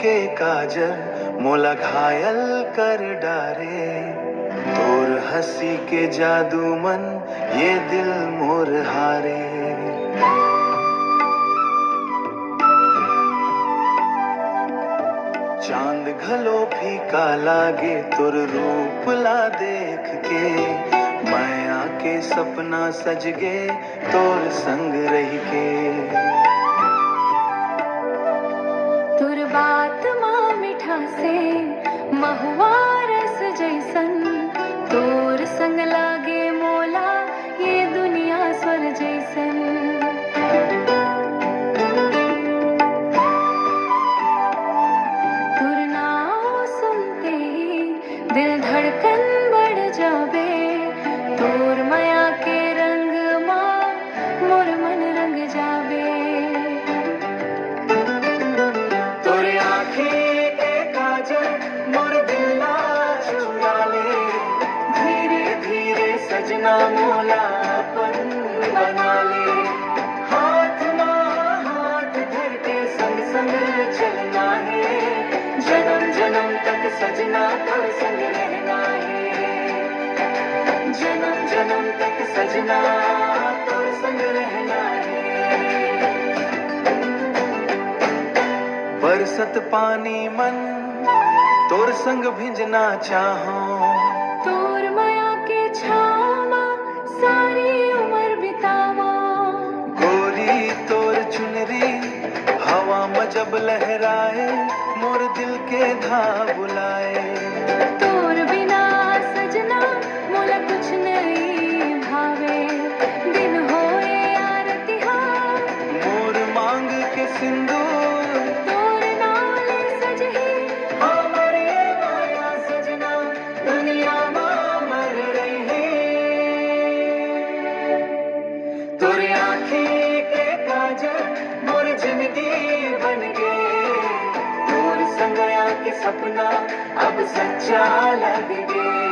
के काजल मोला घायल कर डारे। तोर हंसी के जादू मन ये दिल मोर हारे। चांद घलो फीका लागे तोर रूप ला देख के। माया के सपना सज गे तोर संग रह के। तोर बात माँ मीठा से महुआ रस जैसन। तोर संग लागे मोला ये दुनिया स्वर जैसन। तोर नाम सुनते ही दिल धड़कन बढ़ जावे। तोर माया के रंग माँ मोर मन रंग जावे। तोरे आँखें के काजल मोर दिल ला चुरा ले। धीरे धीरे सजना मोला अपन बना ले। हाथ माँ हाथ धर के संग संग चलना है। जन्म जन्म तक सजना तोर संग रहना है। जन्म जन्म तक सजना तोर संग रहना है। बरसत पानी मन तोर संग भिंजना चाहो। तोर माया के छाँव माँ सारी उम्र बितावा। गोरी तोर चुनरी हवा में जब लहराए मोर दिल के धा बुलाए। तोर बिना सजना मोला कुछ नहीं भावे। दिन होए यार तिहार मोर मांग के सिंदूर तोर नाले सजही। हमारे माया सजना दुनिया माँ मर रही। तोरे आँखें के काजल मोर जिंदगी बन गए। तोर संग आया के सपना अब सच्चा लग गए।